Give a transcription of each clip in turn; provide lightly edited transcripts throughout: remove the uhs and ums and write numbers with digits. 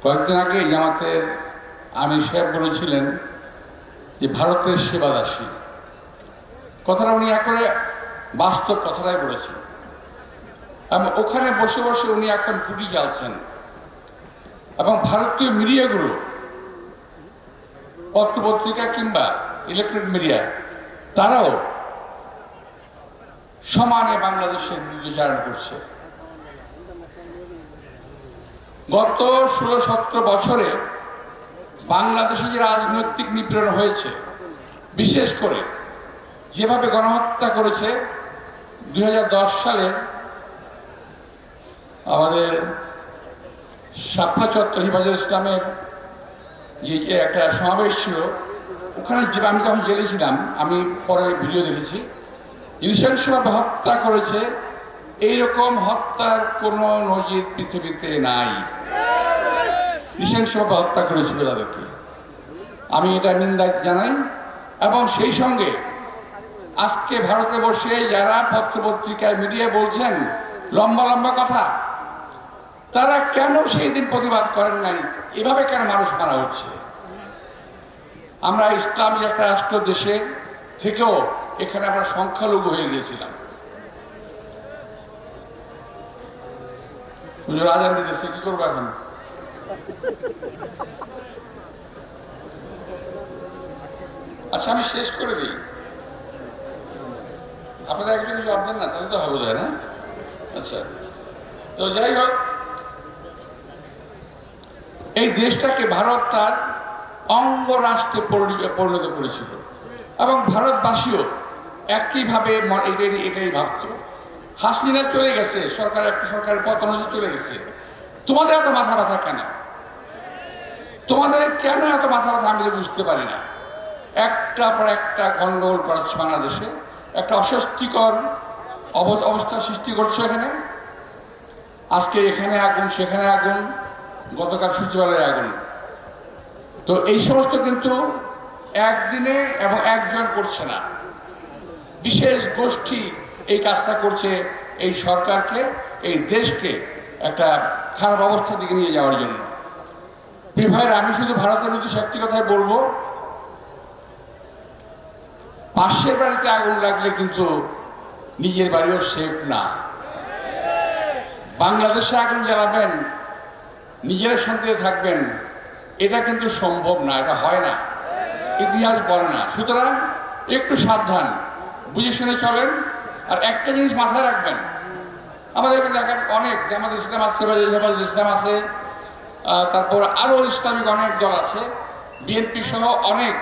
কয়েকদিন আগে জামাতের আমির সাহেব বলেছিলেন যে ভারতের সেবাদাসী, কথাটা উনি একবারে বাস্তব কথাটাই বলেছেন। এবং ওখানে বসে বসে উনি এখন পুটি চালছেন এবং ভারতীয় মিডিয়াগুলো, পত্রপত্রিকা কিংবা ইলেকট্রনিক মিডিয়া, তারাও সমানে বাংলাদেশের বিরুদ্ধাচারণ করছে। গত 16-17 বছরে বাংলাদেশে যে রাজনৈতিক নিপীড়ন হয়েছে, বিশেষ করে যেভাবে গণহত্যা করেছে 2010 সালে আমাদের শাপলা চত্বর হিফাজুল ইসলামের যে একটা সমাবেশ ছিল, ওখানে আমি তখন জেলে ছিলাম, আমি পরে ভিডিও দেখেছি। নৃশংসভাবে হত্যা করেছে, এইরকম হত্যার কোনো নজির পৃথিবীতে নাই। নৃশংসভাবে হত্যা করেছিল তাদেরকে, আমি এটা নিন্দা জানাই। এবং সেই সঙ্গে আজকে ভারতে বসে যারা পত্রপত্রিকায় মিডিয়া বলছেন লম্বা লম্বা কথা, তারা কেন সেই দিন প্রতিবাদ করেন নাই? এভাবে কেন মানুষ মারা হচ্ছে? আমরা ইসলামী একটা রাষ্ট্র দেশে থেকেও এখানে আমরা সংখ্যালঘু হয়ে গিয়েছিলাম। আজান দিতেছে, কি করবো এখন? আচ্ছা, আমি শেষ করে দিই, আপনাদের একজন জবাব দেন না, তাহলে তো হবে যায় না। আচ্ছা, তো যাই হোক, এই দেশটাকে ভারত তার অঙ্গরাষ্ট্রে পরিণত করেছিল এবং ভারতবাসীও একইভাবে এটাই ভাবত। হাসিনা চলে গেছে, একটা সরকারের পতন হয়ে চলে গেছে, তোমাদের এত মাথা ব্যথা কেন? তোমাদের কেন এত মাথা ব্যথা? আমি তো বুঝতে পারি না। একটা পর একটা গন্ডগোল করাচ্ছে বাংলাদেশে, একটা অস্বস্তিকর অবস্থার সৃষ্টি করছে। এখানে আজকে এখানে আগুন, সেখানে আগুন, গতকাল সচিবালয়ে আগুন। তো এই সমস্ত কিন্তু একদিনে এবং একজন করছে না, বিশেষ গোষ্ঠী এই কাজটা করছে এই সরকারকে, এই দেশকে একটা খারাপ অবস্থার দিকে নিয়ে যাওয়ার জন্য। প্রিয় ভাইয়েরা, আমি শুধু ভারতের উদ্দেশ্যে একটি কথাই বলবো, পাশের বাড়িতে আগুন লাগলে কিন্তু নিজের বাড়িও সেফ না। বাংলাদেশে আগুন জ্বালাবেন, নিজেরা শান্তিতে থাকবেন, এটা কিন্তু সম্ভব না, এটা হয় না, ইতিহাস বলে না। সুতরাং একটু সাবধান, বুঝে শুনে চলেন। আর একটা জিনিস মাথায় রাখবেন, আমাদের এখানে দেখার অনেক জামাত ইসলাম আছে, হেফাজতুল ইসলাম আছে, তারপর আরও ইসলামিক অনেক দল আছে, বিএনপি সহ অনেক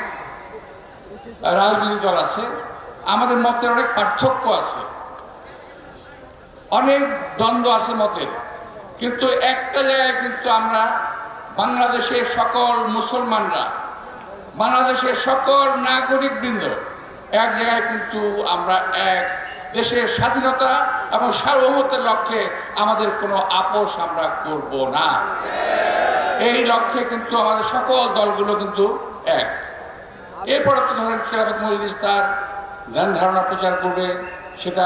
রাজনৈতিক দল আছে। আমাদের মতের অনেক পার্থক্য আছে, অনেক দ্বন্দ্ব আছে মতের, কিন্তু একটা জায়গায় কিন্তু আমরা বাংলাদেশের সকল মুসলমানরা, বাংলাদেশের সকল নাগরিকবৃন্দ এক জায়গায় কিন্তু আমরা এক, দেশের স্বাধীনতা এবং সার্বভৌমত্বের লক্ষ্যে আমাদের কোনো আপোষ আমরা করব না। এই লক্ষ্যে কিন্তু আমাদের সকল দলগুলো কিন্তু এক। এরপরে তো ধরেন খেলাফত মজলিস তার ধ্যান ধারণা প্রচার করবে, সেটা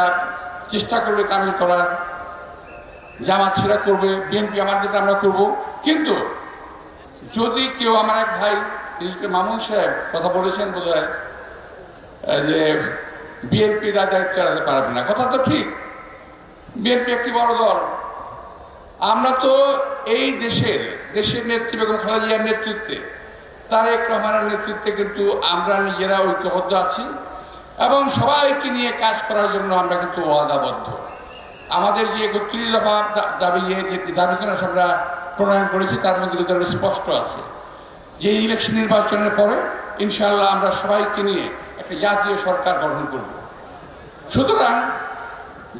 চেষ্টা করবে তামিল করার, জামাত সেটা করবে, বিএনপি আমার যেটা আমরা করব। কিন্তু যদি কেউ, আমার এক ভাই মামুন সাহেব কথা বলেছেন বোধহয় যে বিএনপি তার দায়িত্ব চালাতে পারবে না, কথা তো ঠিক। বিএনপি একটি বড় দল, আমরা তো এই দেশের নেত্রী বেগম খালেদা জিয়ার নেতৃত্বে, তারেক রহমানের নেতৃত্বে কিন্তু আমরা নিজেরা ঐক্যবদ্ধ আছি এবং সবাইকে নিয়ে কাজ করার জন্য আমরা কিন্তু ওয়াদাবদ্ধ। আমাদের যে ৩১ দফা দাবি, যে দাবিখানা আমরা প্রণয়ন করেছি, তার মধ্যে কিন্তু স্পষ্ট আছে যে ইলেকশন নির্বাচনের পরে ইনশাআল্লাহ আমরা সবাইকে নিয়ে একটা জাতীয় সরকার গঠন করব। সুতরাং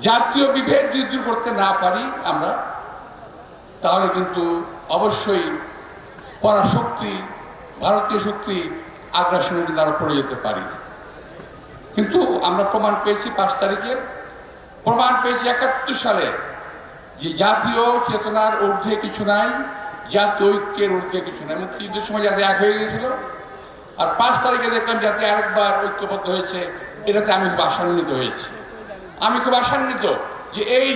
জাতীয় বিভেদ যদি দূর করতে না পারি আমরা, তাহলে কিন্তু অবশ্যই পরাশক্তি, ভারতীয় শক্তি আগ্রাসনে কিন্তু আমরা পড়ে যেতে পারি। কিন্তু আমরা প্রমাণ পেয়েছি 5 তারিখে, প্রমাণ পেয়েছি 71 সালে যে জাতীয় চেতনার ঊর্ধ্বে কিছু নাই, জাতীয় ঐক্যের ঊর্ধ্বে কিছু নাই। মুক্তিযুদ্ধের সময় যাতে এক হয়ে গেছিল, আর 5 তারিখে দেখলাম যাতে আরেকবার ঐক্যবদ্ধ হয়েছে, এটাতে আমি খুব আশান্বিত হয়েছি। আমি খুব আশান্বিত যে এই